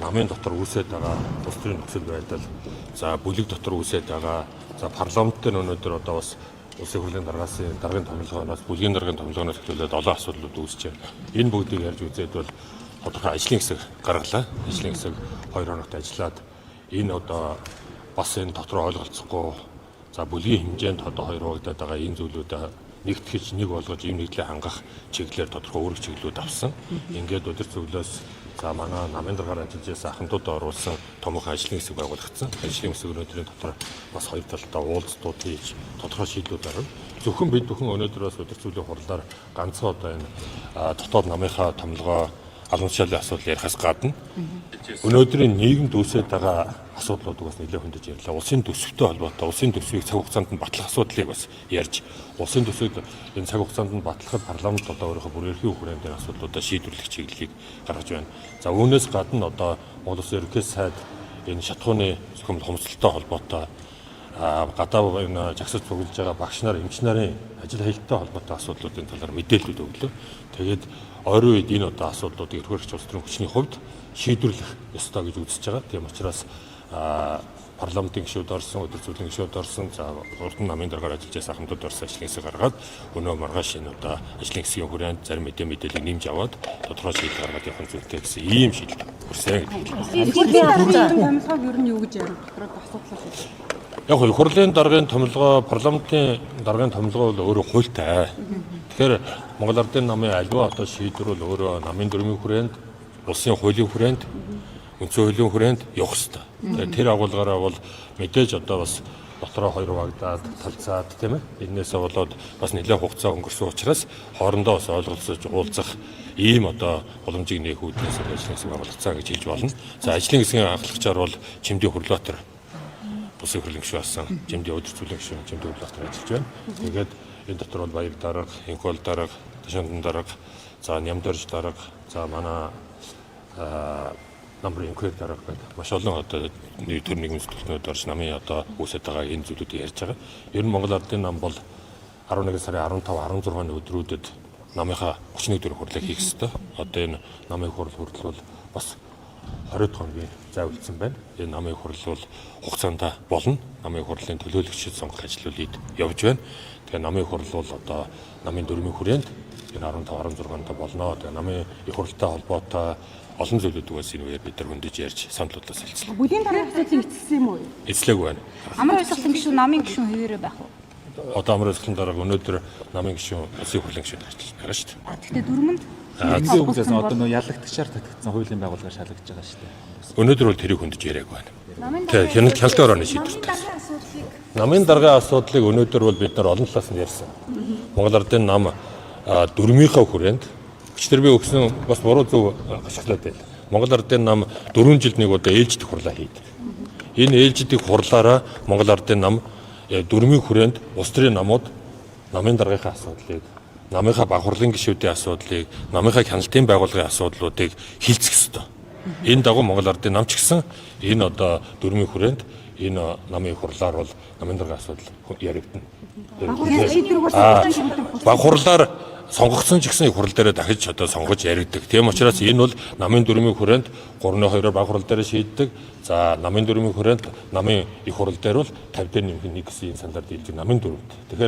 намын дотор үүсээд байгаа улс төрийн нөхцөл байдал, за бүлэг дотор үүсээд байгаа, за парламент дээр өнөөдөр одоо бас улсын хурлын даргын томилгооноос, бүлгийн даргын томилгооноос эхлүүлээд олон асуудлууд үүсэж байна. Энэ бүгдийг ярьж үзээд бол тодорхой ажлын хэсэг гаргалаа. Ажлын хэсэг 2 хоногт ажиллаад энэ одоо бас энэ дотор ойлголцохгүй, за бүлгийн хэмжээнд одоо хоёр хуваагдаад байгаа энэ зүйлүүдээ нэгтгэж нэг болгож ийм нэгдлээ хангах чиглэлээр тодорхой үүрэг чиглэлүүд авсан. Ингээд өдөр зөвлөөс за манай намын даргаар ажиллаж байсан ахмадуудаа оруулсан томоохон ажлын хэсэг байгуулагдсан. Ажлын хэсэг өнөөдрийн дотор бас хоёр талдаа уулзтууд хийж тодорхой шийдлүүд гаргав. Зөвхөн бид бүхэн өнөөдөр бас өдөр зөвлөлийн хурлаар ганцхан одоо энэ дотоод намынхаа томилгоо алан тушаалын асуудал ярихаас гадна өнөөдрийн нийгэмд үүсэж байгаа асуудлуудыг бас нэлээд хөндөж ярьлаа. Улсын төсөвтэй холбоотой улсын төсвийг цаг хугацаанд нь батлах асуудлыг бас ярьж, улсын төсвийг энэ цаг хугацаанд нь батлахад парламент одоо өөрийнхөө бүр эрхийн хүрээнд энэ асуудлуудаа шийдвэрлэх чиглэлийг гаргаж байна. За үүнээс гадна одоо Монгол Улсын ерөнхий сайд энэ шатхууны зөвхөн хомсдолтой холбоотой гадаа энэ жагсаж цуглаж байгаа багш нар, эмч нарын ажил хаялттай холбоотой асуудлуудын талаар мэдээлэлүүд өглөө. Тэгээд ойрын үед энэ одоо асуудлуудыг эрхлэгч улс төрийн хүчний хувьд шийдвэрлэх ёстой гэж үзэж байгаа. Тийм учраас парламентын гишүүд орсон, өдөр зөвлөлийн гишүүд орсон, за урд нь намын даргаар ажиллаж байсан ахмадууд орсон ажлын хэсэг гаргаад өнөө маргааш энэ одоо ажлын хэсгийн хүрээнд зарим мэдээллийг нэмж аваад тодорхой шийдэл гаргаад явах зүйлтэй гэсэн ийм шийдэл хүрсэн гэдэг. Хурлын томилгоог ер нь юу гэж ярих дотроо асуудлаа шүү. Яг хурлын даргын томилгоо, парламентын даргын томилгоо бол өөрөө хуультай. Тэгэхээр Монгол Ардын намын аливаа одоо шийдвэр бол өөрөө намын дүрмийн хүрээнд, улсын хуулийн хүрээнд, үндсэн хуулийн хүрээнд явах ёстой. Тэгэхээр тэр агуулгаараа бол мэдээж одоо бас дотроо хоёр хуваагдаад, талцаад тийм ээ. Эннээсээ болоод бас нэлээд хугацаа өнгөрсөн учраас хоорондоо бас ойлголцож уулзах ийм одоо боломжийг нээх үүднээс ажлын хэсэг байгуулагдсан гэж хэлж болно. За ажлын хэсгийн анхлагчаар бол Чимдийн Хурлаатар улсын хурлын гишүүн болсон, Чимдийн өдөр зөвлөлийн гишүүн, Чимдийн Хурлаатар ажиллаж байна. Тэгээд энэ дотор бол баяр дарга, инхол дарга, ташаандан дарга, за нямдорж дарга, за манай намрын инхол дарга гэдэг маш олон одоо төр нийгмийн зөвлөлтнүүд орж намын одоо үүсэж байгаа энэ зүйлүүдийг ярьж байгаа. Ер нь Монгол Ардын нам бол 11 сарын 15, 16-ны өдрүүдэд намынхаа 31 дөрөв хурлыг хийх ёстой. Одоо энэ намын хурал хүртэл бол бас 20 хоногийн зайвуулсан байна. Энэ намын хурал бол хугацаанд болно. Намын хурлын төлөөлөгчид сонгох ажлууд явж байна. Тэгээ намын хурал бол одоо намын дүрмийн хүрээнд энэ 15, 16-нд болно. Тэгээ намын их хуралтай холбоотой олон зүйлүүд бас энэ үеэр бид нар хөндөж ярьж саналуудлаас хэлцлээ. Бүлийн даргын асуудлыг эцэлсэн юм уу? Эцлээгүй байна. Амар ойлголтын гишүүн намын гишүүн хэвээрээ байх уу? Одоо амар ойлголтын дарга өнөөдөр намын гишүүн улсын хурлын гишүүн ажиллаж байгаа шүү дээ. Гэхдээ дөрмөнд Эцсийн үгээс одоо нөө ялагдагчаар татагдсан хуулийн байгууллага шалгаж байгаа шүү дээ. Өнөөдөр бол тэрийг хөндөж яриаг байна. Тэгээ хяналт орооны шийдвэртэй. Намын даргын асуудлыг өнөөдөр бол бид нар олон талаас нь ярьсан. Монгол Ардын нам дөрмийнхөө хүрээнд өчтөр би өгсөн бас буруу зөв ашиглаад байл. Монгол Ардын нам 4 жилд нэг удаа ээлжидэх хурлаа хийдэг. Энэ ээлжидэх хурлаараа Монгол Ардын нам дөрмийн хүрээнд улс төрийн намууд намын даргынхаа асуудлыг, намынхаа баг хурлын гишүүдийн асуудлыг, намынхаа хяналтын байгууллагын асуудлуудыг хилцэх ёстой. Энэ дагуу Монгол Ардын нам ч гэсэн энэ одоо дөрмийн хүрээнд энэ намын хурлаар бол намын даргын асуудал яригдана. Баг хурлаар сонгогдсон ч гэсэн их хурал дээр дахиж одоо сонгож яригддаг. Тийм учраас энэ бол намын дөрмийн хүрээнд 3-2-оор баг хурал дээр шийддэг. За намын дөрмийн хүрээнд намын их хурал дээр бол 50 дээр нэмэх 1 гэсэн энэ саналаар дийлдэг намын дөрөвд. Тэгэхээр